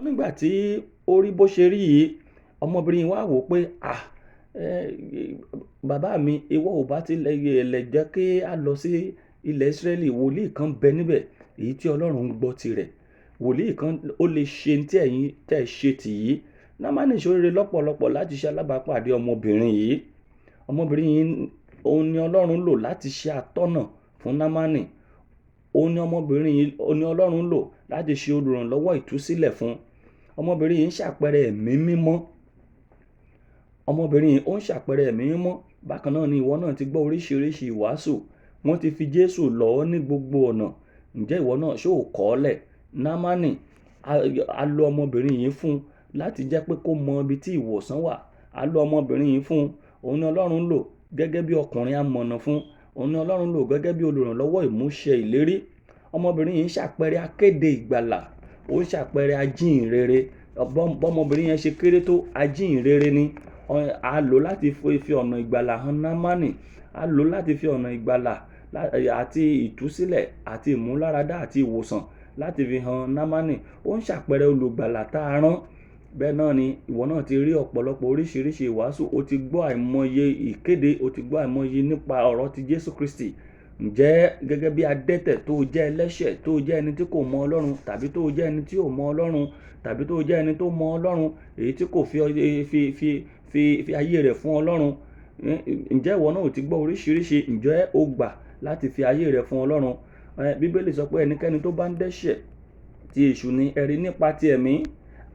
Nígbà tí ó rí bó ṣe rí yìí, ọmọbìnrin wá wò pé, bàbá mi, ìwọ ò bá ti lè jẹ́ kí a lọ sí ilẹ̀ Ísírẹ́lì, wòlíì kan bẹ níbẹ̀ èyí tí Ọlọ́run ń gbọ́ tirẹ̀. Wòlíì kan ó lè ṣe tí ẹ̀yin tẹ̀ ṣe tì yìí. Námánì ṣoríire lọ́pọ̀lọpọ̀ láti ṣe alábàápàdé ọmọbìnrin yìí. Ọmọbìnrin yìí òun ni Ọlọ́run lò láti ṣe atọ́nà fún Námánì. Òun ni ọmọbìnrin yìí òun ni Ọlọ́run lò láti ṣe olùrànlọ́wọ́ ìtúsílẹ̀ fún. Ọmọbìnrin yìí ń ṣàpẹẹrẹ ẹ̀mí mímọ́. Ọmọbìnrin yìí ó ń ṣàpẹẹrẹ ẹ̀mí mímọ́. Bákan náà ni ìwọ náà ti gbọ́ oríṣiríṣi ìwàásù. Wọ́n ti fi Jésù lọ̀ ọ́ ní gbogbo ọ̀nà. Ǹjẹ́ ìwọ náà ṣé ò kọ̀ ọ́ lẹ̀? Námánì a lo ọmọbìnrin yìí fún láti jẹ́ pé kó mọ ibi tí ìwòsàn wà. A lo ọmọbìnrin yìí fún. Òun ni Ọlọ́run lò gẹ́gẹ́ bí ọkùnrin amọ̀nà fún. Òun ni Ọlọ́run lò gẹ́gẹ́ bí olùrànlọ́wọ́ ìmúṣẹ ìlérí. Ọmọbìnrin yìí ń ṣàpẹẹrẹ akéde ìgbàlà. Ó ń ṣàpẹẹrẹ ajíhìnrere. Bọ́mọbìnrin yẹn ṣe kéré tó ajíhìnrere ni. A lò láti fi ọ̀nà ìgbàlà hàn Námánì. A lò láti fi ọ̀nà ìgbàlà àti ìtúsílẹ̀ àti ìmúláradá àti ìwòsàn láti fi hàn Námánì. Ó ń ṣàpẹẹrẹ olùgbàlà tá a rán. Bẹ́ẹ̀ náà ni ìwọ náà ti rí ọ̀pọ̀lọpọ̀ oríṣiríṣi ìwàásù. O ti gbọ́ àìmọye ìkéde. O ti gbọ́ àìmọye nípa ọ̀rọ̀ ti Jésù Kristi. Ǹjẹ́ gẹ́gẹ́ bí adẹ́tẹ̀ tó jẹ́ ẹlẹ́ṣẹ̀, tó jẹ́ ẹni tí kò mọ Ọlọ́run, tàbí tó jẹ́ ẹni tí ò mọ Ọlọ́run, tàbí tó jẹ́ ẹni tó mọ Ọlọ́run èyí tí kò fi ayé rẹ̀ fún Ọlọ́run. Ǹjẹ́ ìwọ náà ò ti gbọ́ oríṣiríṣi? Ǹjẹ́ o gbà láti fi ayé rẹ̀ fún Ọlọ́run? Bíbélì sọ pé ẹnikẹ́ni tó bá ń dẹ́ṣẹ̀ ti èṣù ni. Ẹ̀rí nípa ti ẹ̀mí.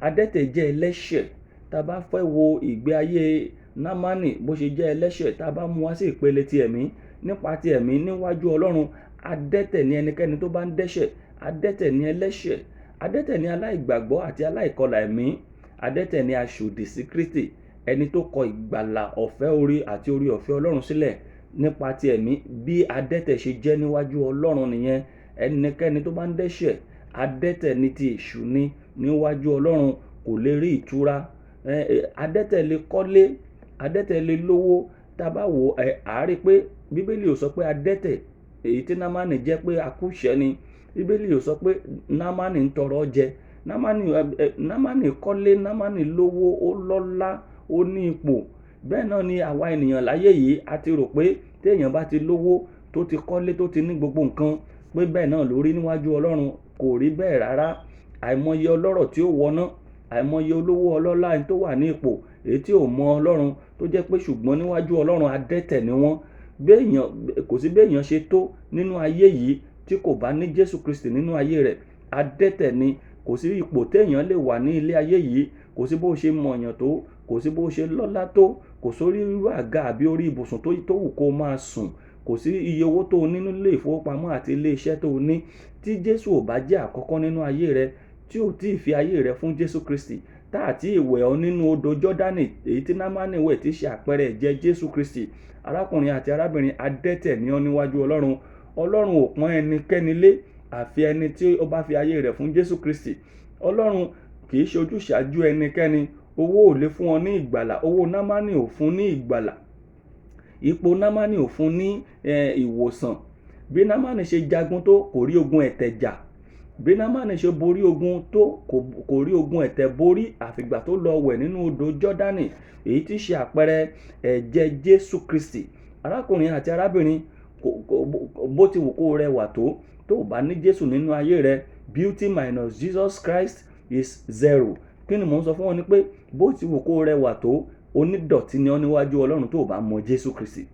Adẹ́tẹ̀ jẹ́ ẹlẹ́ṣẹ̀. Tá bá fẹ́ wo ìgbé ayé Námánì bó ṣe jẹ́ ẹlẹ́ṣẹ̀, tá bá mú wá sí ìpele ti ẹ̀mí, nípa ti ẹ̀mí níwájú Ọlọ́run, adẹ́tẹ̀ ni ẹnikẹ́ni tó bá ń dẹ́ṣẹ̀. Adẹ́tẹ̀ ni ẹlẹ́ṣẹ̀. Adẹ́tẹ̀ ni aláìgbàgbọ́ àti aláìkọlà ẹ̀mí. Adẹ́tẹ̀ ni aṣòdì sí Kristi. Ẹni tó kọ ìgbàlà ọ̀fẹ́ orí àti orí ọ̀fẹ́ Ọlọ́run sílẹ̀ nípa ti ẹ̀mí. Bí adẹ́tẹ̀ ṣe jẹ́ níwájú Ọlọ́run nìyẹn. Ẹnikẹ́ni tó bá ń dẹ́ṣẹ̀, adẹ́tẹ̀ ni ti èṣù ni níwájú Ọlọ́run, kò lè rí ìtura. Adẹ́tẹ̀ lè kọ́lé, adẹ́tẹ̀ lè lówó. Tá bá wò á rí pé Bíbélì ò sọ pé adẹ́tẹ̀ èyí tí Námánì jẹ́ pé akúṣẹ̀ ni. Bíbélì ò sọ pé Námánì ń tọrọ jẹ. Námánì kọ́lé, Námánì lówó, ó lọ́lá, ó ní ipò. Bẹ́ẹ̀ náà ni àwa ènìyàn láyé yìí. A ti rò pé tí èèyàn bá ti lówó, tó ti kọ́lé, tó ti ní gbogbo nǹkan, pé bẹ́ẹ̀ náà ló rí níwájú Ọlọ́run. Kò rí bẹ́ẹ̀ rárá. Àìmọye ọlọ́rọ̀ tí ó wọná. Àìmọye olówó ọlọ́lá ẹni tó wà ní ipò èyí tí ò mọ Ọlọ́run, tó jẹ́ pé ṣùgbọ́n níwájú Ọlọ́run adẹ́tẹ̀ ni wọ́n. Kò sí bí èèyàn ṣe tó nínú ayé yìí tí kò bá ní Jésù Kristi nínú ayé rẹ̀. Adẹ́tẹ̀ ni. Kò sí ipò tí èèyàn lè wà ní ilé ayé yìí. Kò sí bó ṣe mọ̀yàn tó. Kò sí bó ṣe lọ́lá tó. Kò sórí irú àga àbí orí ibùsùn tó wù kó máa sùn. Kò sí iye owó tó ní nínú ilé ìfowópamọ́ àti ilé iṣẹ́ tó ní. Tí Jésù ò bá jẹ́ àkọ́kọ́ nínú ayé rẹ, tí ò tí ì fi ayé rẹ fún Jésù Kristi, tá àti ìwẹ̀ ọ́ nínú odò Jọ́dánì èyí tí Námánì wẹ̀ tí ṣe àpẹẹrẹ ẹ̀jẹ̀ Jésù Kristi, arákùnrin àti arábìnrin, adẹ́tẹ̀ ni ọ́ níwájú Ọlọ́run. Ọlọ́run ò pọ́n ẹnikẹ́ni lé àfi ẹni tí ó bá fi ayé rẹ̀ fún Jésù Kristi. Ọlọ́run kì í ṣe ojúṣàájú ẹnikẹ́ni. Owó ò lè fún ọ ní ìgbàlà. Owó Námánì ò fún ní ìgbàlà. Ipò Námánì ò fún ní ìwòsàn. Bí Námánì ṣe jagun tó, kò rí ogun ẹ̀tẹ̀ jà. Bí Námánì ṣe borí ogun tó, kò rí ogun ẹ̀tẹ̀ borí àfìgbà tó lọ wẹ̀ nínú odò Jọ́dánì èyí tí ṣe àpẹẹrẹ ẹ̀jẹ̀ Jésù Kristi. Arákùnrin àti arábìnrin, bó ti wù kó rẹwà tó, tó ò bá ní Jésù nínú ayé rẹ, beauty minus Jesus Christ is zero. Kí ni mò ń sọ fún wọn ni pé bó ti wù kó rẹwà tó, onídọ̀tí ni ọ́ níwájú Ọlọ́run tó ò bá mọ Jésù Kristi.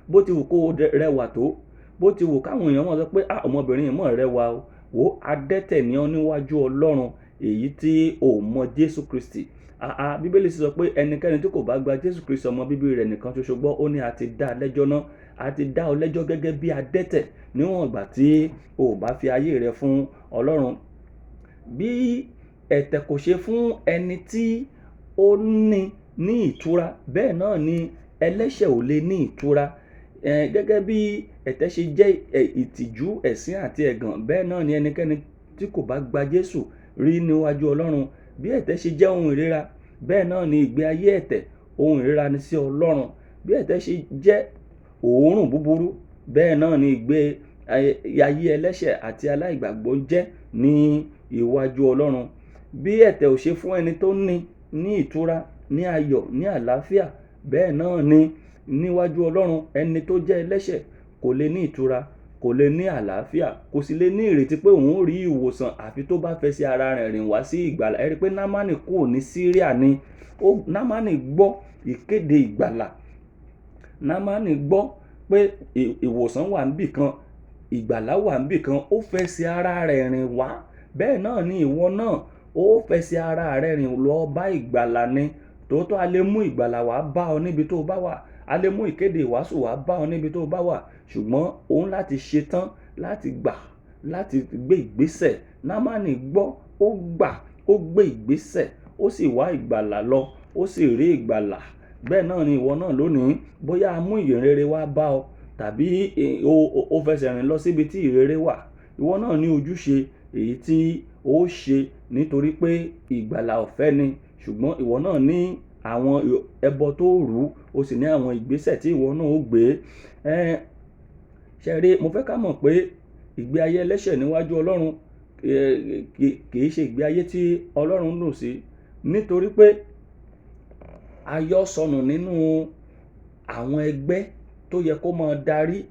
Bó ti wù kó rẹwà tó, bó ti wù káwọn èèyàn mọ̀ sọ pé ọmọbìnrin yìí mọ̀ rẹwà o. Wò adẹ́tẹ̀ ni ọ́ níwájú Ọlọ́run èyí tí ò mọ Jésù Kristi. Bíbélì sọ pé ẹnikẹ́ni tí kò bá gba Jésù Kristi ọmọ bíbí rẹ̀ nìkan ṣoṣo gbọ́, ó ní a ti dá lẹ́jọ́ náà. A ti dá ọ lẹ́jọ́ gẹ́gẹ́ bí adẹ́tẹ̀ níwọ̀n ìgbà tí o ò bá fi ayé rẹ fún Ọlọ́run. Bí ẹ̀tẹ̀ kò ṣe fún ẹni tí ó ní ìtura, bẹ́ẹ̀ náà ni ẹlẹ́ṣẹ̀ ò lè ní ìtura. Gẹ́gẹ́ bí ẹ̀tẹ̀ ṣe jẹ́ ìtìjú, ẹ̀sín àti ẹ̀gàn, bẹ́ẹ̀ náà ni ẹnikẹ́ni tí kò bá gba Jésù rí níwájú Ọlọ́run. Bí ẹ̀tẹ̀ ṣe jẹ́ ohun ìríra, bẹ́ẹ̀ náà ni ìgbé ayé ẹ̀tẹ̀ ohun ìríra ni sí Ọlọ́run. Bí ẹ̀tẹ̀ ṣe jẹ́ òórùn búburú, bẹ́ẹ̀ náà ni ìgbé ayé ẹlẹ́ṣẹ̀ àti aláìgbàgbọ́ jẹ́ ní iwájú Ọlọ́run. bí ẹ̀tẹ̀ ò ṣe fún ẹni tó ní ìtura, ní ayọ̀, ní àlàáfíà, bẹ́ẹ̀ náà ni níwájú Ọlọ́run ẹni tó jẹ́ ẹlẹ́ṣẹ̀ kò lè ní ìtura, kò lè ní àlàáfíà, kò sì lè ní ìrètí pé òun ó rí ìwòsàn àfi tó bá fẹsẹ̀ ara rẹ̀ rìn wá sí ìgbàlà. Ẹ rí pé Námánì kúrò ní Síríà ni. Námánì gbọ́ ìkéde ìgbàlà. Námánì gbọ́ pé ìwòsàn wà níbì kan, ìgbàlà wà níbì kan, ó fẹsẹ̀ ara rẹ̀ rìn wá. Bẹ́ẹ̀ náà ni ìwọ náà ó fẹsẹ̀ ara rẹ̀ rìn lọ bá ìgbàlà ni. Tòótọ́ a lè mú ìgbàlà wá bá ọ níbi tó bá wà, a lè mú ìkéde ìwàásù wá bá ọ níbi tó bá wà, ṣùgbọ́n o ní láti ṣetán láti gbà, láti gbé ìgbésẹ̀. Námánì gbọ́, ó gbà, ó gbé ìgbésẹ̀, ó sì wá ìgbàlà lọ, ó sì rí ìgbàlà. Bẹ́ẹ̀ náà ni ìwọ náà lónìí, bóyá a mú ìyìnrere wá bá ọ tàbí o fẹsẹ̀ rìn lọ síbi tí ìrere wà, ìwọ náà ní ojúṣe èyí tí ó ṣe nítorí pé ìgbàlà ọ̀fẹ́ ni, ṣùgbọ́n ìwọ náà ní àwọn ẹbọ tó rú, o sì ní àwọn ìgbésẹ̀ tí ìwọ náà ó gbé. Ṣé rí, mo fẹ́ ká mọ̀ pé ìgbé ayé ẹlẹ́ṣẹ̀ níwájú Ọlọ́run kì í ṣe ìgbé ayé tí Ọlọ́run dùn sí, nítorí pé a yọ́ sọnù nínú àwọn ẹgbẹ́ tó yẹ kó máa darí.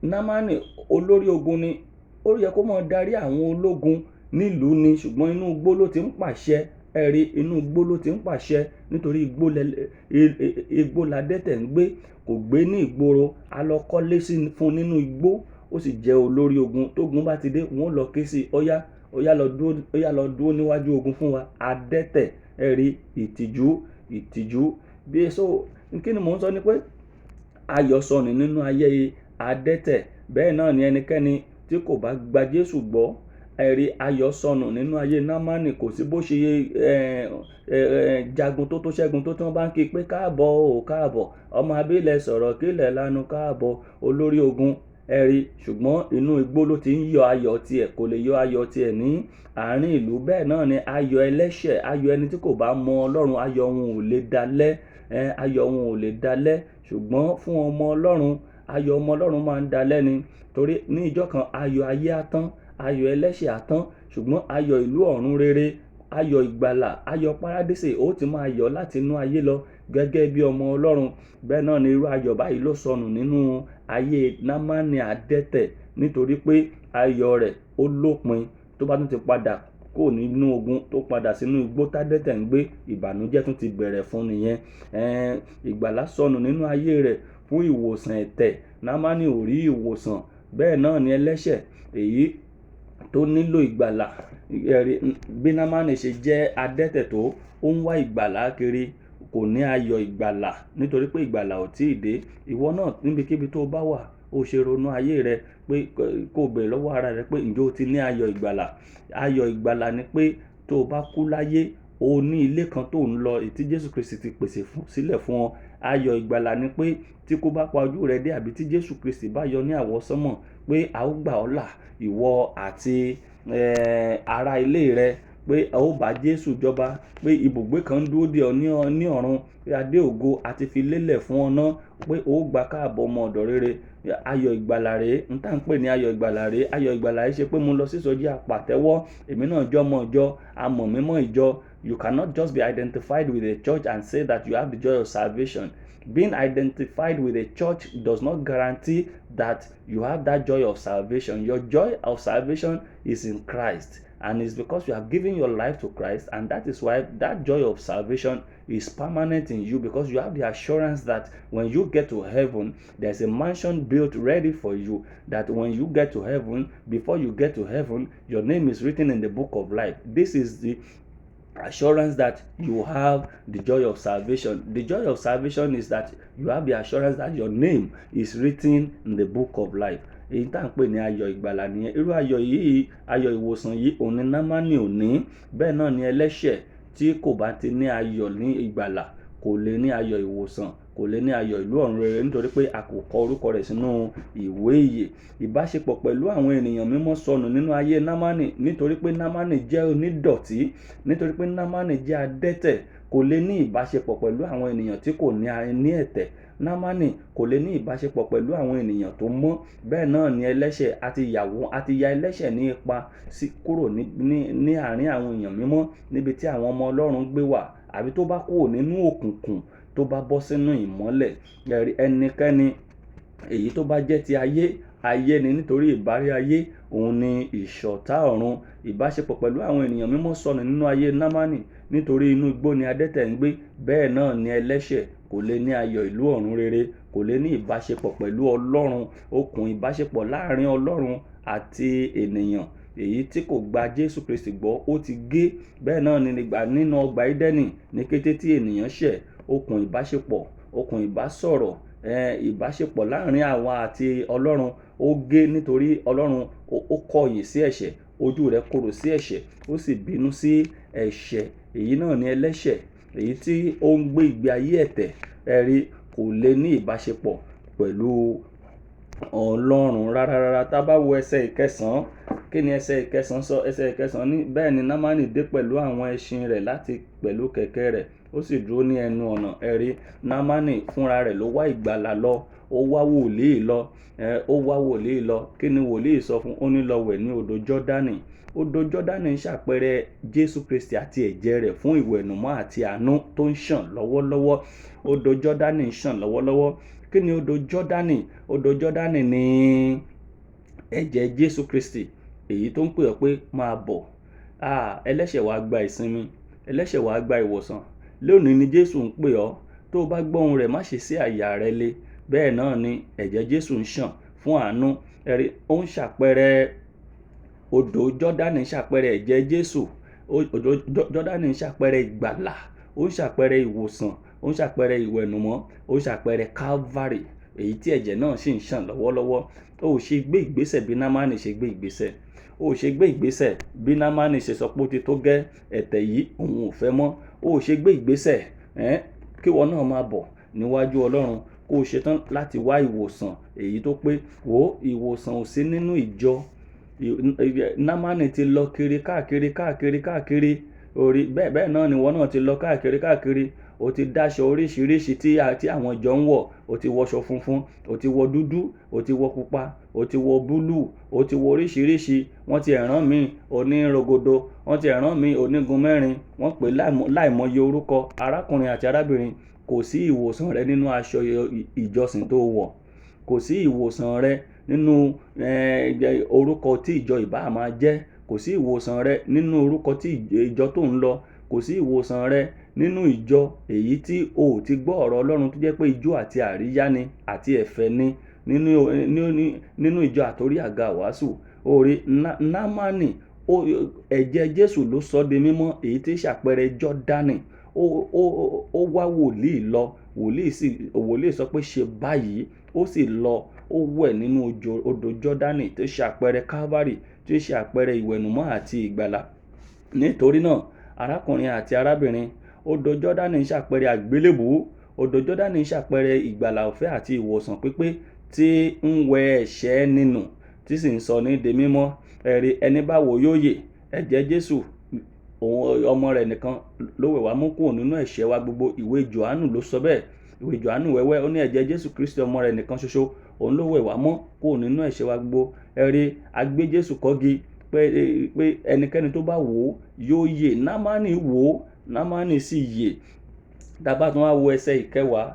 Námánì olórí ogun ni, ó yẹ kó máa darí àwọn ológun nílùú ni, ṣùgbọ́n inú igbó ló ti ń pàṣẹ. Ẹ rí, inú igbó ló ti ń pàṣẹ nítorí igbó ladẹ́tẹ̀ ń gbé, kò gbé ní ìgboro. A lọ kọ́lé fún nínú igbó, ó sì jẹ́ olórí ogun. Tógun bá ti dé, wọ́n lọ ké sí, ó yá lọ dúró níwájú ogun fún wa. Adẹ́tẹ̀, ẹ rí, ìtìjú. Kí ni mò ń sọ ni pé ayọ̀ sọnù nínú ayé adẹ́tẹ̀. Bẹ́ẹ̀ náà ni ẹnikẹ́ni tí kò bá gba Jésù gbọ́, ẹ rí, ayọ̀ sọnù nínú ayé Námánì. Kò sí bó ṣe jagun tó ṣẹ́gun tó tí wọ́n bá ń kí pé káàbọ̀ o, káàbọ̀, ọmọ abílẹ̀ sọ̀rọ̀ kílẹ̀ lanu, káàbọ̀ olórí ogun. Ẹ rí, ṣùgbọ́n inú igbó ló ti ń yọ ayọ̀ tiẹ̀, kò lè yọ ayọ̀ tiẹ̀ ní àárín ìlú. Bẹ́ẹ̀ náà ni ayọ̀ ẹlẹ́ṣẹ̀, ayọ̀ ẹni tí kò bá mọ Ọlọ́run, ayọ̀ wọn ò lè dalẹ̀, ayọ̀ wọn ò lè dalẹ̀. Ṣùgbọ́n fún ọmọ Ọlọ́run, ayọ̀ ọmọ Ọlọ́run máa ń dalẹ̀ ni. Torí ní ìjọ́ kan ayọ̀ ayé á tán, ayọ̀ ẹlẹ́ṣẹ̀ á tán, ṣùgbọ́n ayọ̀ ìlú ọ̀run rere, ayọ̀ ìgbàlà, ayọ̀ párádísè ó ti máa yọ̀ láti inú ayé lọ gẹ́gẹ́ bí ọmọ Ọlọ́run. Bẹ́ẹ̀ náà ni irú ayọ̀ báyìí ló sọnù nínú ayé Námánì adẹ́tẹ̀, nítorí pé ayọ̀ rẹ̀ ó lópin. Tó bá tún ti padà kúrò nínú ogun tó padà sínú igbó tádẹ́tẹ̀ ń gbé, ìbànújẹ́ tún ti bẹ̀rẹ̀ fún nìyẹn. Ìgbàlà sọnù nínú ayé rẹ̀ fún ìwòsàn ẹ̀tẹ̀. Námánì ò rí ìwòsàn. Bẹ́ẹ̀ náà ni ẹlẹ́ṣẹ̀ èyí tó nílò ìgbàlà. Bí Námánì ṣe jẹ́ adẹ́tẹ̀ tó, ó ń wá ìgbàlà kiri, kò ní ayọ̀ ìgbàlà nítorí pé ìgbàlà ò tíì dé. Ìwọ náà níbikíbi tó bá wà, ó ṣe ronú ayé rẹ pé kó bẹ̀rẹ̀ lọ́wọ́ ara rẹ pé ǹjẹ́ o ti ní ayọ̀ ìgbàlà. Ayọ̀ ìgbàlà ni pé tó bá kú láyé, o ní ilé kan tó ń lọ, èyí tí Jésù Kristi ti pèsè sílẹ̀ fún ọ. Ayọ̀ ìgbàlà ni pé tí kò bá pa ojú rẹ dé àbí tí Jésù Kristi bá yọ ní àwọsánmọ̀, pé a ó gbà ọ́ là, ìwọ àti ará ilé rẹ, pé a ó bá Jésù jọba, pé ibùgbé kan dúró dè ọ́ ní ọ̀run, pé adé ògo àti fi lélẹ̀ fún ọ náà, pé ó gba káàbọ̀ ọmọ ọ̀dọ̀ rere. Ayọ̀ ìgbàlà rèé, n tá ń pè ní ayọ̀ ìgbàlà rèé. Ayọ̀ ìgbàlà yìí ṣe pé mo lọ sí ìsọjí apàtẹ́wọ́, èmi náà jọ́ ọmọ ìjọ, a mọ̀ mí mọ́ ìjọ. You cannot just be identified with a church and say that you have the joy of salvation. Being identified with a church does not guarantee that you have that joy of salvation. Your joy of salvation is in Christ, and it's because you have given your life to Christ, and that is why that joy of salvation is permanent in you, because you have the assurance that when you get to heaven, there's a mansion built ready for you, that when you get to heaven, before you get to heaven, your name is written in the book of life. This is the assurance that you have the joy of salvation. The joy of salvation is that you have the assurance that your name is written in the book of life. Èyí tá à ń pè ní ayọ̀ ìgbàlà nìyẹn. Irú ayọ̀ yìí, ayọ̀ ìwòsàn yìí, òun ni Námánì ò ní. Bẹ́ẹ̀ náà ni ẹlẹ́ṣẹ̀ tí kò bá ti ní ayọ̀ ní ìgbàlà kò lè ní ayọ̀ ìwòsàn, kò lè ní ayọ̀ ìlú ọ̀run rere, nítorí pé a kò kọ orúkọ rẹ̀ sínú ìwé ìyè. Ìbáṣepọ̀ pẹ̀lú àwọn ènìyàn mímọ́ sọnù nínú ayé Námánì, nítorí pé Námánì jẹ́ onídọ̀tí, nítorí pé Námánì jẹ́ adẹ́tẹ̀, kò lè ní ìbáṣepọ̀ pẹ̀lú àwọn ènìyàn tí kò ní ẹ̀tẹ̀. Námánì kò lè ní ìbáṣepọ̀ pẹ̀lú àwọn ènìyàn tó mọ́. Bẹ́ẹ̀ náà ni ẹlẹ́ṣẹ̀ àti ya ẹlẹ́ṣẹ̀ ní ipa kúrò ní àárín àwọn èèyàn mímọ́ níbi tí àwọn ọmọ Ọlọ́run gbé wà, àbí tó bá kúrò nínú òkùnkùn tó bá bọ́ sínú ìmọ́lẹ̀. Ẹnikẹ́ni èyí tó bá jẹ́ ti ayé ni, nítorí ìbárí ayé òun ni ìṣọ̀tá ọ̀run. Ìbáṣepọ̀ pẹ̀lú àwọn ènìyàn mímọ́ sọnù nínú ayé Námánì, nítorí inú igbó ni adẹ́tẹ̀ ń gbé. Bẹ́ẹ̀ náà ni ẹlẹ́ṣẹ̀ kò lè ní ayọ̀ ìlú ọ̀run rere, kò lè ní ìbáṣepọ̀ pẹ̀lú Ọlọ́run. Okùn ìbáṣepọ̀ láàrin Ọlọ́run àti ènìyàn èyí tí kò gba Jésù Kristi gbọ́ ó ti gé. Bẹ́ẹ̀ náà ni nínú ọgbà Édẹ́nì, ní kété tí ènìyàn ṣẹ̀, okùn ìbásọ̀rọ̀, ìbáṣepọ̀ láàrin àwa àti Ọlọ́run ó gé, nítorí Ọlọ́run ó kọ̀yìn sí ẹ̀ṣẹ̀, ojú rẹ̀ korò sí ẹ̀ṣẹ̀, ó sì bínú sí ẹ̀ṣẹ̀. Èyí náà ni ẹlẹ́ṣẹ̀ èyí tí ó ń gbé ìgbé ayé ẹ̀tẹ̀, kò lè ní ìbáṣepọ̀ pẹ̀lú Ọlọ́run rárá. Tá bá wo ẹsẹ̀ ìkẹsàn-án, kí ni ẹsẹ̀ ìkẹsàn-án sọ? Ẹsẹ̀ ìkẹsàn-án ní, bẹ́ẹ̀ ni Námánì dé pẹ̀lú àwọn ẹṣin rẹ̀ láti pẹ̀lú kẹ̀kẹ́ rẹ̀, ó sì dúró ní ẹnu ọ̀nà. Námánì fúnra rẹ̀ ló wá ìgbàlà lọ, ó wá wòlíì lọ. Kí ni wòlíì sọ fún? Ó ní lọ wẹ̀ ní odò Jọ́dánì. Odò Jọ́dánì ń ṣàpẹẹrẹ Jésù Kristi àti ẹ̀jẹ̀ rẹ̀ fún ìwẹ̀nùmọ́ àti àánú tó ń ṣàn lọ́wọ́lọ́wọ́. Odò Jọ́dánì ń ṣàn lọ́wọ́lọ́wọ́. Kí ni odò Jọ́dánì? Odò Jọ́dánì ni ẹ̀jẹ̀ Jésù Kristi èyí tó ń pè ọ́ pé máa bọ̀. Ẹlẹ́ṣẹ̀ wá gba ìsinmi, ẹlẹ́ṣẹ̀ wá gba ìwòsàn. Lónìí ni Jésù ń pè ọ́. Tó o bá gbọ́ ohùn rẹ̀, má ṣe sí àyà rẹ le. Bẹ́ẹ̀ náà ni ẹ̀jẹ̀ Jésù ń ṣàn fún àánú. Ó ń ṣàpẹẹrẹ, odò Jọ́dánì ń ṣàpẹẹrẹ ẹ̀jẹ̀ Jésù. Odò Jọ́dánì ń ṣàpẹẹrẹ ìgbàlà, ó ń ṣàpẹẹrẹ ìwòsàn, ó ń ṣàpẹẹrẹ ìwẹ̀nùmọ́, ó ń ṣàpẹẹrẹ Calvary èyí tí ẹ̀jẹ̀ náà sì ń ṣàn lọ́wọ́lọ́wọ́. O ò ṣe gbé ìgbésẹ̀ bí Námánì ṣe gbé ìgbésẹ̀. O ò ṣe gbé ìgbésẹ̀ bí Námánì ṣe sọ pé ó ti tó gẹ́, ẹ̀tẹ̀ yìí òun ò fẹ́ mọ́. O ò ṣe gbé ìgbésẹ̀ kí ìwọ náà máa bọ̀ níwájú Ọlọ́run, kó o ṣetán láti wá ìwòsàn èyí tó pé. Ìwòsàn ò sí nínú ìjọ. Námánì ti lọ kiri káàkiri. Bẹ́ẹ̀ náà ni ìwọ náà ti lọ káàkiri. O ti dáṣọ oríṣiríṣi tí àwọn ìjọ ń wọ̀. O ti wọṣọ funfun, o ti wọ dúdú, o ti wọ pupa, o ti wọ búlúù, o ti wọ oríṣiríṣi. Wọ́n ti rán mi onírogodo, wọ́n ti rán mi onígun mẹ́rin, wọ́n pè láìmọye orúkọ. Arákùnrin àti arábìnrin, kò sí ìwòsàn rẹ nínú aṣọ ìjọsìn tó wọ̀. Kò sí ìwòsàn rẹ nínú orúkọ tí ìjọ ìbá máa jẹ́. Kò sí ìwòsàn rẹ nínú orúkọ tí ìjọ tó ń lọ. Kò sí ìwòsàn rẹ nínú ìjọ èyí tí o ò ti gbọ́ ọ̀rọ̀ Ọlọ́run tó jẹ́ pé ijó àti àríyá ni àti ẹ̀fẹ̀ ni nínú ìjọ àtòrí àga wàásù. Námánì, ẹ̀jẹ̀ Jésù ló sọ di mímọ́ èyí tí ṣàpẹẹrẹ Jọ́dánì. Ó wá wòlíì lọ, wòlíì sọ pé ṣe báyìí, ó sì lọ, ó wẹ̀ nínú odò Jọ́dánì tí ṣàpẹẹrẹ Calvary, tí ṣàpẹẹrẹ ìwẹ̀nùmọ́ àti ìgbàlà. Nítorí náà, arákùnrin àti arábìnrin, odò Jọ́dánì ń ṣàpẹẹrẹ àgbélébùú. Odò Jọ́dánì ń ṣàpẹẹrẹ ìgbàlà ọ̀fẹ́ àti ìwòsàn pípé tí ń wẹ ẹ̀ṣẹ̀ nínú, tí sì ń sọ ní di mímọ́. Ẹni bá wò yóò yè. Ẹ̀jẹ̀ Jésù, ọmọ rẹ̀ nìkan ló wẹ̀ wá mọ́ kúrò nínú ẹ̀ṣẹ̀ wa gbogbo. Ìwé Jòhánù ló sọ bẹ́ẹ̀. Ìwé Jòhánù wẹ́wẹ́, ó ní ẹ̀jẹ̀ Jésù Kristi ọmọ rẹ̀ nìkan ṣoṣo, òun ló wẹ̀ wá mọ́ kúrò nínú ẹ̀ṣẹ̀ wa gbogbo. A gbé Jésù kọ́gi pé ẹnikẹ́ni tó bá wò ó yóò yè. Námánì wò ó, Námánì sì yè. Dábàá tún wá wo ẹsẹ̀ ìkẹwàá.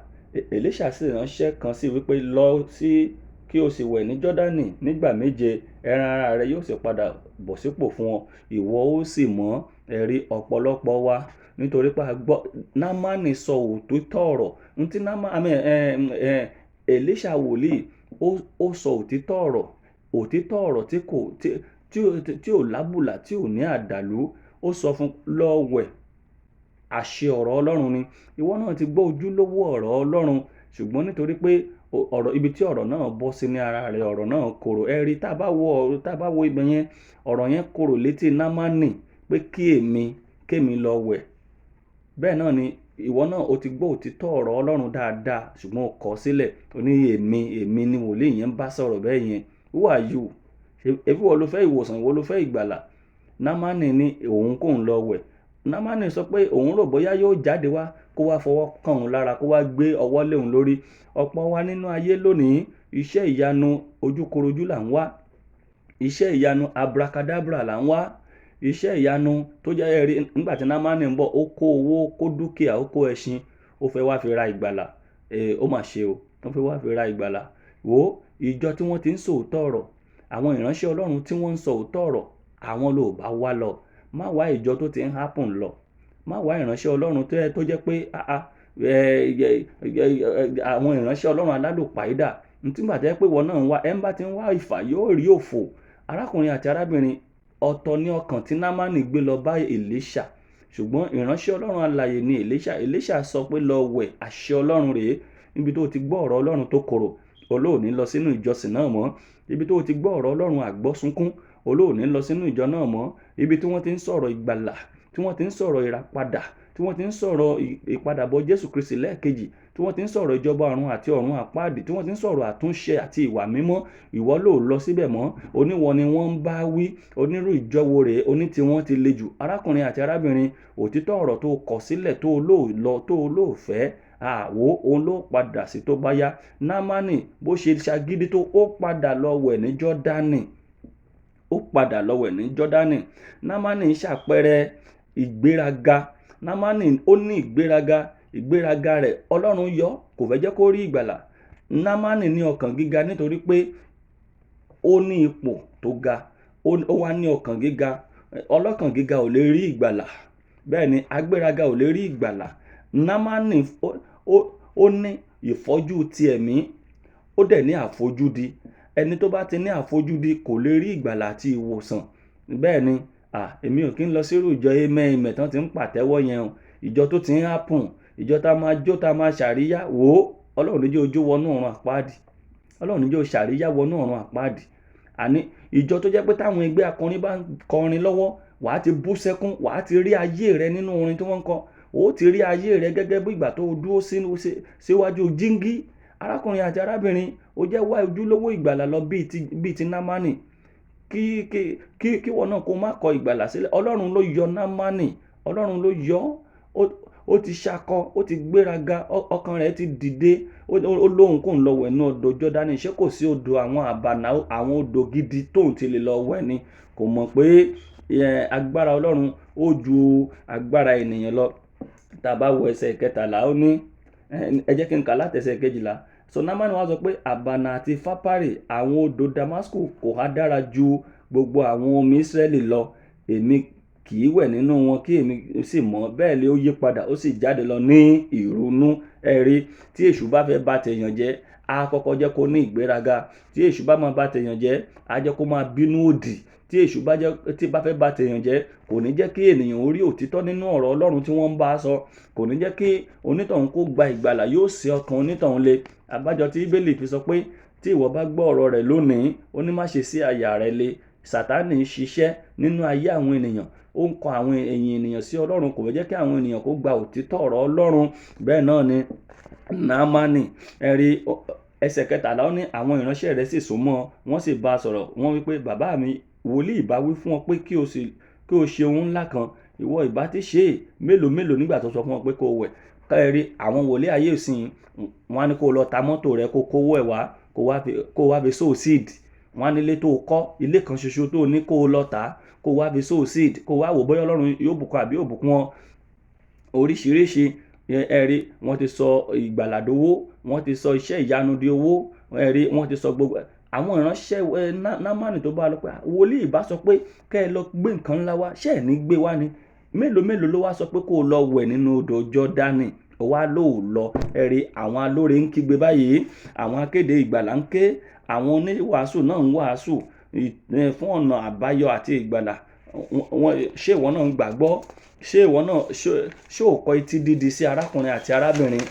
Èlíṣà sì ránṣẹ́ kan sí wípé lọ sí kí o sì wẹ̀ ní Jọ́dánì nígbà 7, ẹran ara rẹ yóò sì padà bọ̀ sípò fún ọ, ìwọ ó sì mọ́. Ọ̀pọ̀lọpọ̀ wa, nítorí pé a gbọ́ Námánì sọ òtítọ́ ọ̀rọ̀. Èlíṣà wòlíì ó sọ òtítọ́ ọ̀rọ̀ tí ò lábùlà, tí ò ní àdàlú. Ó sọ fún lọ wẹ̀. Àṣẹ ọ̀rọ̀ Ọlọ́run ni. Ìwọ náà ti gbọ́ ojúlówó ọ̀rọ̀ Ọlọ́run, ṣùgbọ́n nítorí pé ibi tí ọ̀rọ̀ náà bọ́ sí ní ara rẹ̀, ọ̀rọ̀ náà korò. Tá bá wo ibẹ̀ yẹn, ọ̀rọ̀ yẹn korò létí Námánì pé kémi lọ wẹ̀. Bẹ́ẹ̀ náà ni ìwọ náà o ti gbọ́ òtítọ́ ọ̀rọ̀ Ọlọ́run dáadáa, ṣùgbọ́n o kọ̀ sílẹ̀. O ní èmi ni wòlíì yẹn bá sọ̀rọ̀ bẹ́ẹ̀ yẹn. Who are you? Èbí wọ́n ló fẹ́ ìwòsàn, ìwọ ló fẹ́ ìgbàlà. Námánì ní òun kò ń lọ wẹ̀. Námánì sọ pé òun rò bóyá yóò jáde wá kó wá fọwọ́ kàn òun lára, kó wá gbé ọwọ́ lé òun lórí. Ọ̀pọ̀ wa nínú ayé lónìí, iṣẹ́ ìyanu ojúkorojú là ń wá, iṣẹ́ ìyanu abracadabra là ń wá, iṣẹ́ ìyanu tó jẹ́ ẹ̀rí. Nígbà tí Námánì ń bọ̀, ó kó owó, kó dúkìá, ó kó ẹṣin, ó fẹ́ wá fi ra ìgbàlà. Ó mà ṣe o, ó fẹ́ wá fi ra ìgbàlà. Wò, ìjọ tí wọ́n ti ń sọ òótọ́ ọ̀rọ̀, àwọn ìránṣẹ́ Ọlọ́run tí wọ́n ń sọ òótọ́ ọ̀rọ̀, àwọn ló bá wá lọ. Má wá ìjọ tó ti ń happen lọ. Má wá ìránṣẹ́ Ọlọ́run tó jẹ́ pé àwọn ìránṣẹ́ Ọlọ́run alálùpàídà. Nígbà tó jẹ́ pé wọ́n náà ń wá, ẹ̀ ń bá ti ń wá ìfà yóò rí òfò. Arákùnrin àti arábìnrin, ọ̀tọ̀ ní ọkàn tí Námánì gbé lọ bá Èlíṣà, ṣùgbọ́n ìránṣẹ́ Ọlọ́run alààyè ni Èlíṣà. Èlíṣà sọ pé lọ wẹ̀, àṣẹ Ọlọ́run rèé. Níbi tó ti gbọ́ ọ̀rọ̀ Ọlọ́run tó korò, olóòní lọ sínú ìjọsìn náà mọ́. Ibi tó ti gbọ́ ọ̀rọ̀ Ọlọ́run àgbọ́sunkún, olóòní lọ sínú ìjọ náà mọ́. Ibi tí wọ́n ti ń sọ̀rọ̀ ìgbàlà, tí wọ́n ti ń sọ̀rọ̀ ìràpadà, tí wọ́n ti ń sọ̀rọ̀ ìpadàbọ̀ Jésù Kristi lẹ́ẹ̀kejì, tí wọ́n ti ń sọ̀rọ̀ ìjọba ọ̀run àti ọ̀run àpáàdì, tí wọ́n ti ń sọ̀rọ̀ àtúnṣe àti ìwà mímọ́, ìwọ ló lọ síbẹ̀ mọ́. Oníwọ ni wọ́n ń bá wí, onírú ìjọwo rèé, oní tí wọ́n ti le jù. Arákùnrin àti arábìnrin, òtítọ́ ọ̀rọ̀ tó kọ̀ sílẹ̀, tó lọ, tó fẹ́, àwo òun ló padà sí tó bá yá. Námánì bó ṣe ṣagídí tó, ó padà lọ wẹ̀ ní Jọ́dánì. Ó padà lọ wẹ̀ ní Jọ́dánì. Námánì ṣàpẹẹrẹ ìgbéraga. Námánì ó ní ìgbéraga rẹ̀ Ọlọ́run yọ, kò fẹ́ jẹ́ kó rí ìgbàlà. Námánì ní ọkàn gíga nítorí pé ó ní ipò tó ga, ó wá ní ọkàn gíga. Ọlọ́kàn gíga ò lè rí ìgbàlà, bẹ́ẹ̀ ni agbéraga ò lè rí ìgbàlà. Námánì ó ní ìfọ́jú ti ẹ̀mí, ó dẹ̀ ní àfojúdi. Ẹni tó bá ti ní àfojúdi kò lè rí ìgbàlà àti ìwòsàn. Bẹ́ẹ̀ ni, èmi ò kí ń lọ sírú ìjọ amen tán ti ń pàtẹ́wọ́ yẹn o. Ìjọ tó ti ń happen, ìjọ tá máa jó, tá máa ṣàríyá. Wò, Ọlọ́run ní jẹ́ ojú wọnú ọ̀run àpáàdì. Ọlọ́run ní jẹ́ ṣàríyá wọnú ọ̀run àpáàdì. Àní ìjọ tó jẹ́ pé táwọn ẹgbẹ́ akọrin bá ń kọrin lọ́wọ́, wàá ti bú sẹ́kún, wàá ti rí ayé rẹ nínú orin tí wọ́n ń kọ. Ó ti rí ayé rẹ gẹ́gẹ́ bí ìgbà tó dúró síwájú jíngí. Arákùnrin àti arábìnrin, ó jẹ́ wá ojúlówó ìgbàlà lọ bíi ti Námánì. Kí wọ́n náà kó má kọ ìgbàlà sílẹ̀. Ọlọ́run ló yọ Námánì, Ọlọ́run ló yọ. Ó ti ṣakọ, ó ti gbéraga, ọkàn rẹ̀ ti dìde. Ó lóhùn kó ń lọ wẹ̀ ní odò Jọ́dánì. Ṣé kò sí odò àwọn àbànà, àwọn odò gidi tóun ti lè lọ wẹ̀ ni? Kò mọ̀ pé agbára Ọlọ́run ó ju agbára ènìyàn lọ. Tá bá wo ẹsẹ̀ 13, ó ní, ẹ jẹ́ kí n kà láti ẹsẹ̀ 12. So Námánì wá sọ pé àbànà àti fápárì àwọn odò Damasku kò há dára ju gbogbo àwọn omi Ísírẹ́lì lọ. Èmi kì í wẹ̀ nínú wọn kí èmi sì mọ́. Bẹ́ẹ̀ lé ó yí padà, ó sì jáde lọ ní ìrunú. Ẹ̀rí, tí èṣù bá fẹ́ bá tèèyàn jẹ́, á kọ́kọ́ jẹ́ kó ní ìgbéraga. Tí èṣù bá máa bá tèèyàn jẹ́, á jẹ́ kó máa bínú òdì. Tí èṣù bá fẹ́ bá tèèyàn jẹ́, kò ní jẹ́ kí ènìyàn ó rí òtítọ́ nínú ọ̀rọ̀ Ọlọ́run tí wọ́n ń bá sọ. Kò ní jẹ́ kí onítọ̀hún kó gba ìgbàlà, yóò ṣe ọkàn onítọ̀hún le. Àbájọ tí Bíbélì fi sọ pé tí ìwọ bá gbọ́ ọ̀rọ̀ rẹ̀ lónìí, ó ní má ṣe sí àyà rẹ le. Sátánì ń ṣiṣẹ́ nínú ayé àwọn ènìyàn. Ó ń kọ àwọn ènìyàn sí Ọlọ́run, kò fẹ́ jẹ́ kí àwọn ènìyàn kó gba òtítọ́ ọ̀rọ̀ Ọlọ́run. Bẹ́ẹ̀ náà ni Námánì. Ẹ̀rí, ẹsẹ̀ 13, ó ní àwọn ìránṣẹ́ rẹ̀ sì súnmọ́, wọ́n sì bá a sọ̀rọ̀. Wọ́n wí pé bàbá mi wòlíì bá wí fún ọ pé kí o ṣe ohun ńlá kan, ìwọ ìbá ti ṣe é. Mélòó nígbà tó sọ fún ọ pé kó wẹ̀. Ẹ̀rí, àwọn wòlíì ayé ìsìn, wọ́n á ní kó lọ ta mọ́tò rẹ, kó kówó ẹ̀ wá, kó wá fi sow seed. Wọ́n á ní ilé tó kọ́, ilé kan ṣoṣo tó ní kó lọ tà, kó wá fi sow seed, kó wá wò bóyá Ọlọ́run yóò bùkún àbí yóò bùkún ọ. Oríṣiríṣi. Ẹ̀rí, wọ́n ti sọ ìgbàlà dowó, wọ́n ti sọ iṣẹ́ ìyanu di owó. Ẹ̀rí, wọ́n ti sọ gbogbo. Àwọn ìránṣẹ́ Námánì tó bá lọ pé wòlíì bá sọ pé kẹ́ ẹ lọ gbé nǹkan ńlá wá, ṣé ẹ̀ ní gbé wá ni? Mélòó ló wá sọ pé kó lọ wẹ̀ nínú odò Jọ́dánì, ó wá lò ó lọ. Ẹ̀rí, àwọn alóore ń kígbe báyìí, àwọn akéde ìgbàlà ń ké, àwọn oníwàásù náà ń wàásù fún ọ̀nà àbáyọ àti ìgbàlà. Ṣé ìwọ náà ń gbàgbọ́? Ṣé ìwọ náà ṣé ò kọ etí dídi sí arákùnrin àti arábìnrin?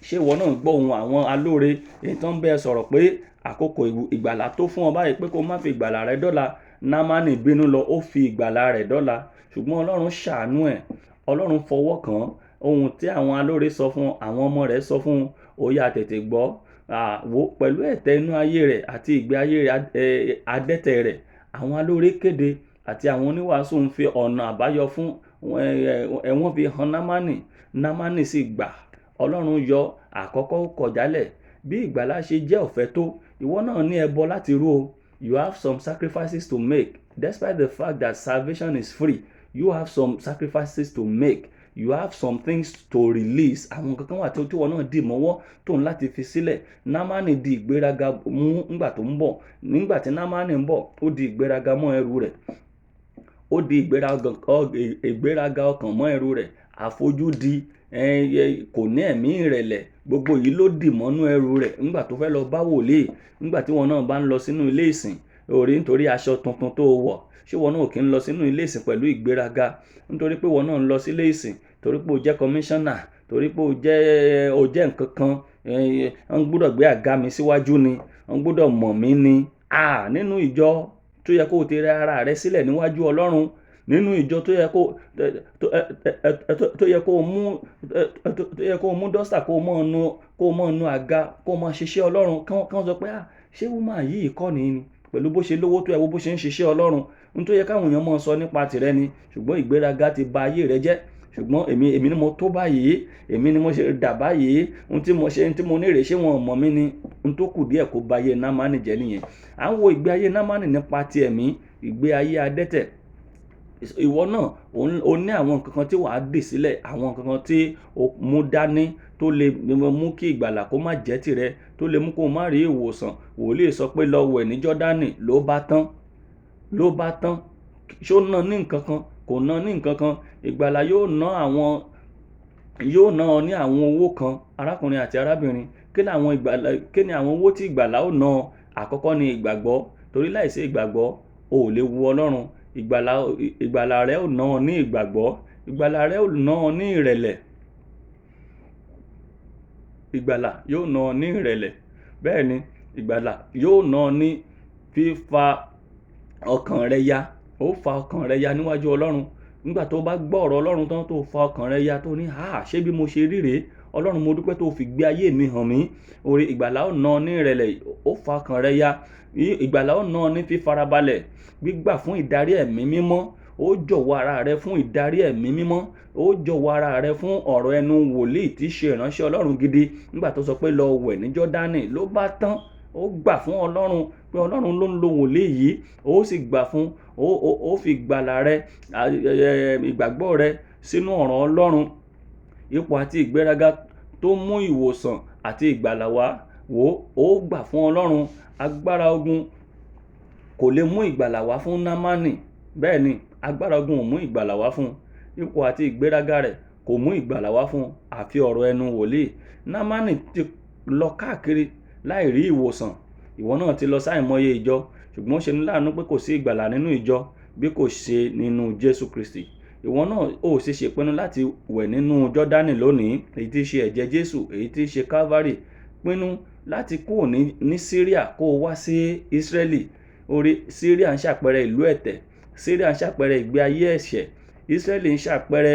Ṣé ìwọ náà gbọ́ ohùn àwọn alóore èyí tó ń bẹ sọ̀rọ̀ pé àkókò ìgbàlà tó fún ọ báyìí pé kó má fi ìgbàlà rẹ dọ́là? Námánì bínú lọ, ó fi ìgbàlà rẹ̀ dọ́là. Ṣùgbọ́n Ọlọ́run ṣàánú ẹ̀. Ọlọ́run fọwọ́ kàn án. Ohun tí àwọn alóore sọ fún àwọn ọmọ rẹ̀ sọ fún, ó yá tètè gbọ́. Wò, pẹ̀lú ẹ̀tẹ́ inú ayé rẹ̀ àti ìgbé ayé adẹ́tẹ̀ rẹ̀, àwọn alóore kéde àti àwọn oníwàásù ń fi ọ̀nà àbáyọ fún wọ́n fi hàn Námánì sì gbà. Ọlọ́run yọ àkọ́kọ́ ó kọ̀ jálẹ̀. Bí ìgbàlà ṣe jẹ́ ọ̀fẹ́ tó, ìwọ náà ní ẹbọ láti rú o. You have some sacrifices to make. Despite the fact that salvation is free, you have some sacrifices to make. You have some things to release. Àwọn kankan wà tí ìwọ náà dì mọ́wọ́ tó ń láti fi sílẹ̀. Námánì di ìgbéraga mú nígbà tó ń bọ̀. Nígbà tí Námánì ń bọ̀, ó di ìgbéraga mọ́ ẹrù rẹ̀. Ó di ìgbéraga ọkàn mọ́ ẹrù rẹ̀. Àfojúdi, kò ní ẹ̀mí ìrẹ̀lẹ̀. Gbogbo yìí ló dì mọ́nú ẹrù rẹ̀ nígbà tó fẹ́ lọ bá wòlíì. Nígbà tí wọn náà bá ń lọ sínú ilé ìsìn, nítorí aṣọ tuntun tó wọ̀, ṣé wọn náà kì í lọ sínú ilé ìsìn pẹ̀lú ìgbéraga? Nítorí pé wọn náà ń lọ sí ilé ìsìn, torí pé o jẹ́ kọmíṣánná, torí pé o jẹ́ nǹkan kan, wọ́n gbọ́dọ̀ gbé àga mi síwájú ni, wọ́n gbọ́dọ̀ mọ̀ mí ni. Nínú ìjọ tó yẹ kó o ti rẹ ara rẹ sílẹ̀ níwájú Ọlọ́run, nínú ìjọ tó yẹ kó o mú dọ́stà kó o mọ̀ nu àga, kó o mọ̀ ṣiṣẹ́ Ọlọ́run, kán sọ pé ṣé woman yìí kọ́ ni pẹ̀lú bó ṣe lówó tó, ẹ wo bó ṣe ń ṣiṣẹ́ Ọlọ́run. Ohun tó yẹ káwọn èèyàn máa sọ nípa tìrẹ ni, ṣùgbọ́n ìgbéraga ti ba ayé rẹ jẹ́. Ṣùgbọ́n èmi ni mo tó báyìí, èmi ni mo ṣe dà báyìí, ohun tí mo ní rèé, ṣé wọn ò mọ̀ mí ni? Ohun tó kù díẹ̀ kó ba ayé Námánì jẹ́ nìyẹn. À ń wo ìgbé ayé Námánì nípa ti ẹ̀mí, ìgbé ayé adẹ́tẹ̀. Ìwọ náà o ní àwọn nǹkan kan tí wàá dì sílẹ̀, àwọn nǹkan kan tí o mú dání tó lè mú kí ìgbàlà kó má jẹ́ tìrẹ, tó lè mú kó má rí ìwòsàn. Wòlíì sọ pé lọ wẹ̀ ní Jọ́dánì, ló bá tán. Ṣó ná ní nǹkan kan? Kò ná ní nǹkan kan. Ìgbàlà yóò ná ọ ní àwọn owó kan. Arákùnrin àti arábìnrin, kí ni àwọn owó tí ìgbàlà ó ná ọ? Àkọ́kọ́ ni ìgbàgbọ́. Torí láìsí ìgbàgbọ́, o ò lè wu Ọlọ́run. Ìgbàlà rẹ ó ná ọ ní ìgbàgbọ́. Ìgbàlà rẹ ó ná ọ ní ìrẹ̀lẹ̀. Ìgbàlà yóò ná ọ ní ìrẹ̀lẹ̀. Bẹ́ẹ̀ ni, ìgbàlà yóò ná ọ ní fífa ọkàn rẹ ya. Ó fa ọkàn rẹ ya níwájú Ọlọ́run. Nígbà tó bá gbọ́ ọ̀rọ̀ Ọlọ́run tán tó fa ọkàn rẹ ya, tó ní ṣé bí mo ṣe rí rèé? Ọlọ́run, mo dúpẹ́ tó fi gbé ayé mi hàn mí. Ìgbàlà ó ná ọ ní ìrẹ̀lẹ̀. Ó fa ọkàn rẹ ya. Ìgbàlà ó ná ọ ní fífarabalẹ̀, gbígbà fún ìdarí ẹ̀mí mímọ́. Ó jọ̀wọ́ ara rẹ fún ìdarí ẹ̀mí mímọ́. Ó jọ̀wọ́ ara rẹ fún ọ̀rọ̀ ẹnu wòlíì tí í ṣe ìránṣẹ́ Ọlọ́run gidi. Nígbà tó sọ pé lọ wẹ̀ ní Jọ́dánì, ló bá tán. Ó gbà fún Ọlọ́run pé Ọlọ́run ló ń lo wòlíì yìí. Ó sì gbà fún, ó fi ìgbàlà rẹ, ìgbàgbọ́ rẹ sínú ọ̀rọ̀ Ọlọ́run. Ipò àti ìgbéraga tó mú ìwòsàn àti ìgbàlà wá, ó gbà fún Ọlọ́run. Agbára ogun kò lè mú ìgbàlà wá fún Námánì. Bẹ́ẹ̀ ni, agbára ogun ò mú ìgbàlà wá fún. Ipò àti ìgbéraga rẹ̀ kò mú ìgbàlà wá fún, àfi ọ̀rọ̀ ẹnu wòlíì. Námánì ti lọ káàkiri láì rí ìwòsàn. Ìwọ náà ti lọ sáìmọye ìjọ, ṣùgbọ́n ó ṣe ní láàánú pé kò sí ìgbàlà nínú ìjọ bí kò ṣe nínú Jésù Kristi. Ìwọ náà ó sì ṣèpinnu láti wẹ̀ nínú Jọ́dánì lónìí, èyí tí í ṣe ẹ̀jẹ̀ Jésù, èyí tí í ṣe Calvary. Pinnu láti kúrò ní Syria kó o wá sí Ísírẹ́lì. Syria ń ṣàpẹẹrẹ ìlú ẹ̀tẹ̀. Syria ń ṣàpẹẹrẹ ìgbé ayé ẹ̀ṣẹ̀. Ísírẹ́lì ń ṣàpẹẹrẹ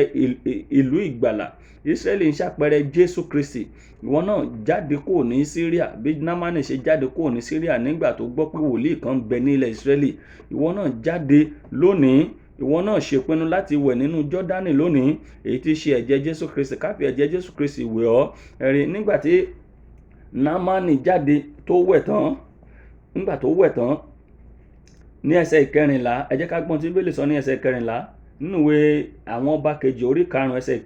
ìlú ìgbàlà. Ísírẹ́lì ń ṣàpẹẹrẹ Jésù Kristi. Ìwọ náà jáde kúrò ní Syria bí Námánì ṣe jáde kúrò ní Syria nígbà tó gbọ́ pé wòlíì kan bẹ ní ilẹ̀ Ísírẹ́lì. Ìwọ náà jáde lónìí. Ìwọ náà ṣèpinnu láti wẹ̀ nínú Jọ́dánì lónìí, èyí tí í ṣe ẹ̀jẹ̀ Jésù Kristi. Ká fi ẹ̀jẹ̀ Jésù Kristi wẹ̀ ọ́. Nígbà tí Námánì jáde tó wẹ̀ tán, ní ẹsẹ̀ 14, ẹ jẹ́ ká gbọ́n tí Bíbélì sọ ní ẹsẹ̀ 14 nínú ìwé àwọn ọba kejì orí 5 ẹsẹ̀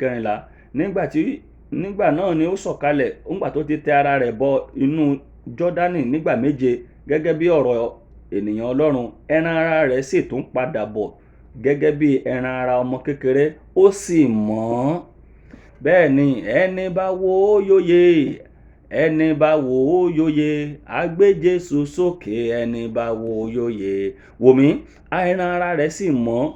14. Nígbà náà ni ó sọ̀kalẹ̀, nígbà tó ti tẹ ara rẹ̀ bọ inú Jọ́dánì nígbà 7 gẹ́gẹ́ bí ọ̀rọ̀ ènìyàn Ọlọ́run. Ẹran ara rẹ̀ sì tún padà bọ̀ gẹ́gẹ́ bí ẹran ara ọmọ kékeré, ó sì mọ́. Bẹ́ẹ̀ ni, ẹni bá wò ó yóyè, ẹni bá wò ó yóyè, á gbé Jésù sókè, ẹni bá wò ó yóyè. Wò mí, ẹran ara rẹ̀ sì mọ́,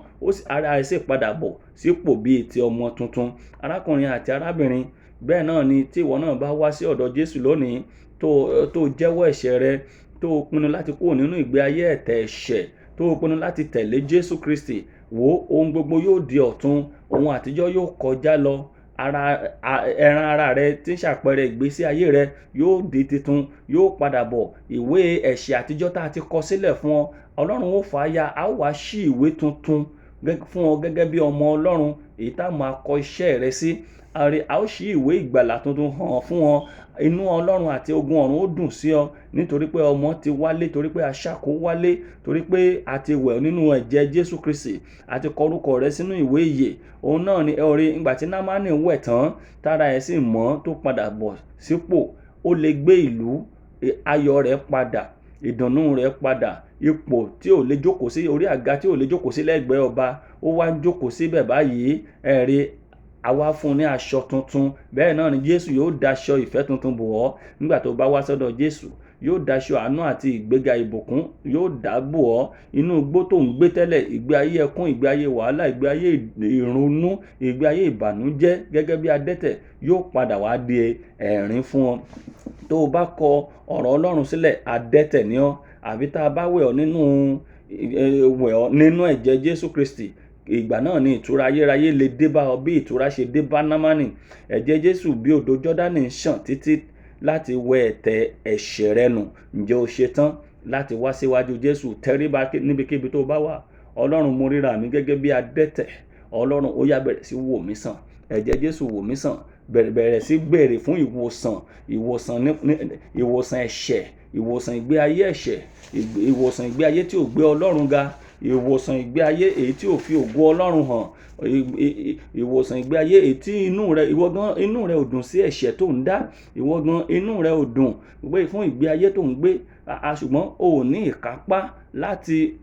ara rẹ̀ sì padà bọ̀ sípò bíi ti ọmọ tuntun. Arákùnrin àti arábìnrin, bẹ́ẹ̀ náà ni tí ìwọ náà bá wá sí ọ̀dọ̀ Jésù lónìí, tó jẹ́wọ́ ẹ̀ṣẹ̀ rẹ, tó pinnu láti kúrò nínú ìgbé ayé ẹ̀ṣẹ̀, tó pinnu láti tẹ̀lé Jésù Kristi, ohun gbogbo yóò di ọ̀tun, ohun àtijọ́ yóò kọjá lọ. Ẹran ara rẹ tí ń ṣàpẹẹrẹ ìgbésí ayé rẹ yóò di titun, yóò padà bọ̀. Ìwé ẹ̀ṣẹ̀ àtijọ́ tá a ti kọ sílẹ̀ fún ọ, Ọlọ́run ó fà á ya, a ó wá ṣí ìwé tuntun fún ọ gẹ́gẹ́ bí ọmọ Ọlọ́run èyí tá máa kọ iṣẹ́ rẹ sí. A ó ṣí ìwé ìgbàlà tuntun hàn fún ọ. Inú Ọlọ́run àti ogun ọ̀run ó dùn sí ọ nítorí pé ọmọ ti wálé, torí pé aṣáko wálé, torí pé a ti wẹ̀ nínú ẹ̀jẹ̀ Jésù Kristi, a ti kọ orúkọ rẹ sínú ìwé ìyè. Òun náà ni ìgbà tí Námánì wẹ̀ tán tára ẹ̀ sì mọ́ tó padà bọ̀ sípò, ó lè gbé ìlú, ayọ̀ rẹ̀ padà, ìdùnnú rẹ̀ padà, ipò tí ò lè jókòó sí, orí àga tí ò lè jókòó sí lẹ́gbẹ̀ẹ́ ọba, ó wá ń jókòó síbẹ̀ báyìí. Àwa fún ní aṣọ tuntun. Bẹ́ẹ̀ náà ni Jésù yóò daṣọ ìfẹ́ tuntun bò ọ́ nígbà tó bá wá sọ́dọ̀ Jésù. Yóò daṣọ àánú àti ìgbéga ìbùkún, yóò dàbò ọ́. Inú igbó tó ń gbé tẹ́lẹ̀, ìgbé ayé ẹkún, ìgbé ayé wàhálà, ìgbé ayé ìrònú, ìgbé ayé ìbànújẹ́ gẹ́gẹ́ bí adẹ́tẹ̀ yóò padà wá di ẹ̀rín fún ọ. Tó o bá kọ ọ̀rọ̀ Ọlọ́run sílẹ̀, adẹ́tẹ̀ ni ọ́. Àbí tá a bá wẹ̀ ọ́ nínú ẹ̀jẹ̀ Jésù Kristi, ìgbà náà ni ìtura ayérayé lè dé bá ọ bí ìtura ṣe dé bá Námánì. Ẹ̀jẹ̀ Jésù bí odò Jọ́dánì ń ṣàn títí láti wẹ ẹ̀ṣẹ̀ rẹ nù. Ǹjẹ́ o ṣe tán láti wá síwájú Jésù? Tẹríba níbikíbi tó bá wà. Ọlọ́run, mo ríra mi gẹ́gẹ́ bí adẹ́tẹ̀. Ọlọ́run, ó yá bẹ̀rẹ̀ sí wò mí sàn. Ẹ̀jẹ̀ Jésù wò mí sàn. Bẹ̀rẹ̀ sí béèrè fún ìwòsàn ẹ̀ṣẹ̀, ìwòsàn ìgbé ayé ẹ̀ṣẹ̀, ìwòsàn ìgbé ayé tí ò gbé Ọlọ́run ga, ìwòsàn ìgbé ayé èyí tí ò fi ògo Ọlọ́run hàn, ìwòsàn ìgbé ayé èyí tí ìwọ gan inú rẹ ò dùn sí ẹ̀ṣẹ̀ tó ń dá, ìwọ gan inú rẹ ò dùn fún ìgbé ayé tó ń gbé, ṣùgbọ́n o ò ní ìkápá láti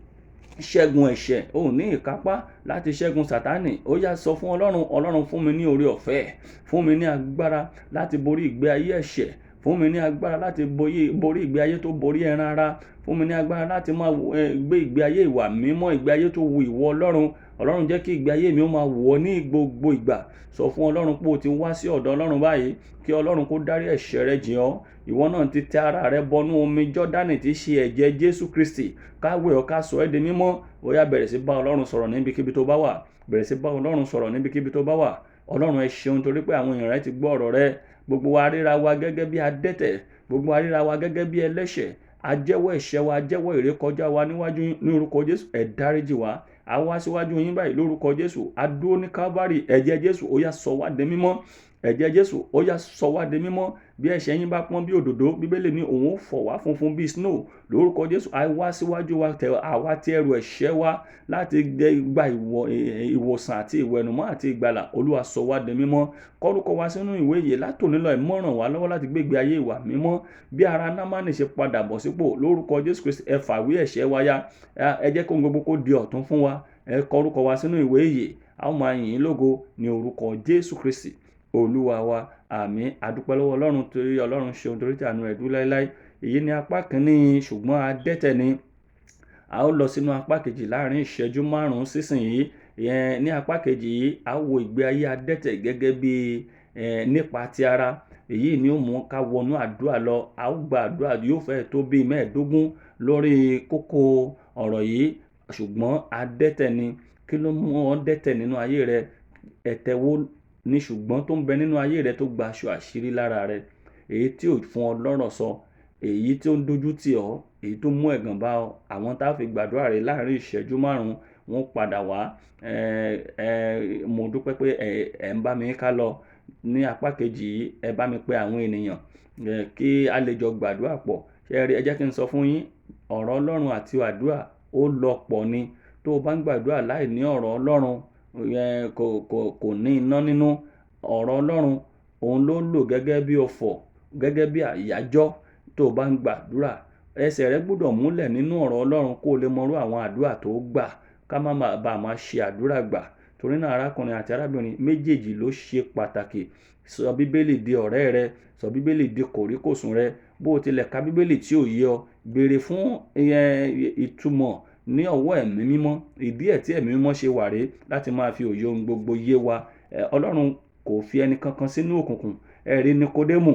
ṣẹ́gun ẹ̀ṣẹ̀, o ò ní ìkápá láti ṣẹ́gun Sátánì. Ó yá sọ fún Ọlọ́run: Ọlọ́run, fún mi ní oore ọ̀fẹ́, fún mi ní agbára láti borí ìgbé ayé ẹ̀ṣẹ̀, fún mi ní agbára láti borí ìgbé ayé tó borí ẹran ara, fún mi ní agbára láti máa gbé ìgbé ayé ìwà mímọ́, ìgbé ayé tó wu ìwọ Ọlọ́run. Ọlọ́run, jẹ́ kí ìgbé ayé mi ó máa wù ọ́ ní gbogbo ìgbà. Sọ fún Ọlọ́run pé o ti wá sí ọ̀dọ̀ Ọlọ́run báyìí, kí Ọlọ́run kó dárí ẹ̀ṣẹ̀ rẹ jì ọ́. Ìwọ náà ti tẹ ara rẹ bọnú omi Jọ́dánì tí í ṣe ẹ̀jẹ̀ Jésù Kristi. Ká wẹ̀ ọ́, ká sọ ẹ́ di mímọ́. Ó yá bẹ̀rẹ̀ sí bá Ọlọ́run sọ̀rọ̀ níbikíbi tó bá wà. Bẹ̀rẹ̀ sí bá Ọlọ́run sọ̀rọ̀ níbikíbi tó bá wà. Ọlọ́run, ẹ ṣeun torí pé àwọn èèyàn rẹ ti gbọ́ ọ̀rọ̀ rẹ. Gbogbo wa ríra wa gẹ́gẹ́ bí adẹ́tẹ̀, gbogbo wa ríra wa gẹ́gẹ́ bí ẹlẹ́ṣẹ̀. A jẹ́wọ́ ẹ̀ṣẹ̀ wa, a jẹ́wọ́ ìrékọjá wa níwájú ní orúkọ Jésù. Ẹ dáríjì wá. A wá síwájú yín báyìí lórúkọ Jésù. A dúró ní Kávárì. Ẹ̀jẹ̀ Jésù ó yá sọ wá di mímọ́. Ẹ̀jẹ̀ Jésù ó yá sọ wá di mímọ́. Bí ẹ̀ṣẹ̀ yín bá pọ́n bí òdòdó, Bíbélì ní òun ó fọ̀ wá funfun bí snow. Lórúkọ Jésù, a wá síwájú wa, àwa ti ẹrù ẹ̀ṣẹ̀ wa láti gba ìwòsàn àti ìwẹ̀nùmọ́ àti ìgbàlà. Olúwa sọ wá di mímọ́. Kọ orúkọ wa sínú ìwé ìyè. Látòní lọ, ẹ ràn wá lọ́wọ́ láti gbé ìgbé ayé ìwà mímọ́. Bí ara Námánì ṣe padà bọ̀ sípò, lórúkọ Jésù Kristi, ẹ fàwé ẹ̀ṣẹ̀ wa ya. Ẹ jẹ́ kí ohun gbogbo kó di ọ̀tun fún wa. Ẹ kọ orúkọ wa sínú ìwé ìyè. A ó máa yìn ín lógo ní orúkọ Jésù Kristi Olúwa wa. Àmín. A dúpẹ́ lọ́wọ́ Ọlọ́run torí Ọlọ́run ṣeun, torí tí àánú rẹ̀ dúró láéláé. Èyí ni apá kìíní, ṣùgbọ́n adẹ́tẹ̀ ni. A ó lọ sínú apá kejì láàrin ìṣẹ́jú 5 sísìnyí. Ní apá kejì yìí, a ó wo ìgbé ayé adẹ́tẹ̀ gẹ́gẹ́ bí nípa ti ara. Èyí ni ó mú ká wọnú àdúrà lọ. A ó gba àdúrà yóò fẹ́ tó bí 15 lórí kókó ọ̀rọ̀ yìí. Ṣùgbọ́n adẹ́tẹ̀ ni. Kí ló mú ọ dẹ́tẹ̀ nínú ayé rẹ? Ẹ̀tẹ̀ wo ni ṣùgbọ́n tó ń bẹ nínú ayé rẹ tó gba aṣọ àṣírí lára rẹ? Èyí tí ò fún ọ lọ́rọ̀ sọ, èyí tí ó ń dojú tì ọ́, èyí tó mú ẹ̀gàn bá ọ. Àwọn tá a fi gbàdúrà rẹ láàrin ìṣẹ́jú 5 wọ́n padà wá. Mo dúpẹ́ pé ẹ ń bá mi ká lọ. Ní apá kejì yìí, ẹ bá mi pè àwọn ènìyàn kí a lè jọ gbàdúrà pọ̀. Ṣé ẹ jẹ́ kí n sọ fún yín, ọ̀rọ̀ Ọlọ́run àti àdúrà ó lọ pọ̀ ni. Tó o bá ń gbàdúrà láì ní ọ̀rọ̀ Ọlọ́run, kò ní iná nínú. Ọ̀rọ̀ Ọlọ́run òun ló lò gẹ́gẹ́ bí ọfọ̀, gẹ́gẹ́ bí àyájọ́. Tó o bá ń gbàdúrà, ẹsẹ̀ rẹ gbọ́dọ̀ múlẹ̀ nínú ọ̀rọ̀ Ọlọ́run kó o lè mọrú àwọn àdúrà tó gbà, ká má bàa máa ṣe àdúrà gbà. Torí náà arákùnrin àti arábìnrin méjèèjì ló ṣe pàtàkì. Sọ Bíbélì di ọ̀rẹ́ rẹ, sọ Bíbélì di kòríkòsùn rẹ. Bó o tilẹ̀ ka Bíbélì tí ò yé ọ, béèrè fún ìtumọ̀ ní ọwọ́ ẹ̀mí mímọ́. Ìdí ẹ̀ tí ẹ̀mí mímọ́ ṣe wà rèé láti máa fi òye ohun gbogbo yé wa. Ọlọ́run kò fi ẹni kankan sínú òkùnkùn. Ẹ rí Níkódémù,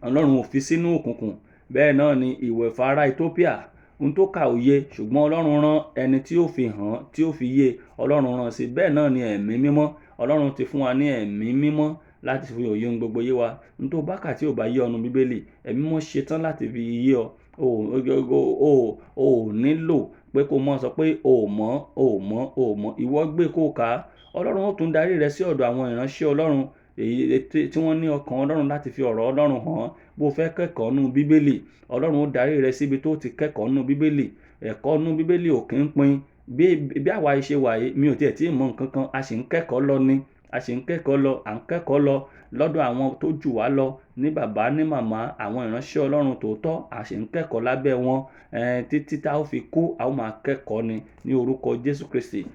Ọlọ́run ò fi sínú òkùnkùn. Bẹ́ẹ̀ náà ni ìwẹ̀fà ará Ethiopia. Ohun tó kà ò yé, ṣùgbọ́n Ọlọ́run rán ẹni tí ó fi hàn, tí ó fi yé. Ọlọ́run rán sí. Bẹ́ẹ̀ náà ni ẹ̀mí mímọ́. Ọlọ́run ti fún wa ní ẹ̀mí mímọ́ láti fi òye ohun gbogbo yé wa. Ohun tó bá kà tí ò bá yé ọ nínú Bíbélì, ẹ̀mí mímọ́ ṣetán láti fi yé ọ. o nílò pé kó mọ́ sọ pé o mọ̀ ìwọ gbé kó kà á. Ọlọ́run ó tún darí rẹ sí ọ̀dọ̀ àwọn ìránṣẹ́ Ọlọ́run èyí tí wọ́n ní ọkàn Ọlọ́run láti fi ọ̀rọ̀ Ọlọ́run hàn. Bó fẹ́ kẹ́kọ̀ọ́ nínú Bíbélì, Ọlọ́run ó darí rẹ síbi tó ti kẹ́kọ̀ọ́ nínú Bíbélì. Ẹ̀kọ́ nínú Bíbélì ò kí ń pin. Bí àwa ṣe wà yìí, mi ò tiẹ̀ tí ì mọ̀ nǹkan kan, a sì ń kẹ́kọ̀ọ́ lọ ni. A sì ń kẹ́kọ̀ọ́ lọ, à ń kẹ́kọ̀ọ́ lọ lọ́dọ̀ àwọn tó jù wá lọ, ní bàbá, ní màmá, àwọn ìránṣẹ́ Ọlọ́run tòótọ́, a sì ń kẹ́kọ̀ọ́ lábẹ́ wọn. Títí tá ó fi kú, a ó máa kẹ́kọ̀ọ́ ni ní orúkọ Jésù Kristi.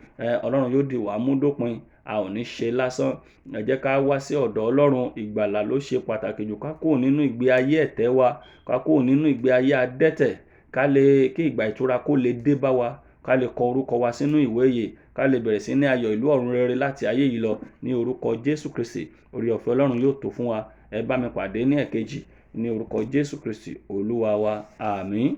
Ọlọ́run yóò dì wá mú dópin, a ò ní ṣe lásán. Ẹ jẹ́ ká wá sí ọ̀dọ̀ Ọlọ́run. Ìgbàlà ló ṣe pàtàkì jù. Ká kúrò nínú ìgbé ayé ẹ̀tẹ́ wa, ká kúrò nínú ìgbé ayé adẹ́tẹ̀, kí ìgbà ìtura kó lè dé bá wa, ká lè kọ orúkọ wa sínú ìwé ìyè, ká lè bẹ̀rẹ̀ sí ní ayọ̀ ìlú ọ̀run rere láti ayé yìí lọ ní orúkọ Jésù Kristi. Oore ọ̀fẹ́ Ọlọ́run yóò tó fún wa. Ẹ bá mi pàdé ní ẹ̀kejì ní orúkọ Jésù Kristi Olúwa wa. Àmín.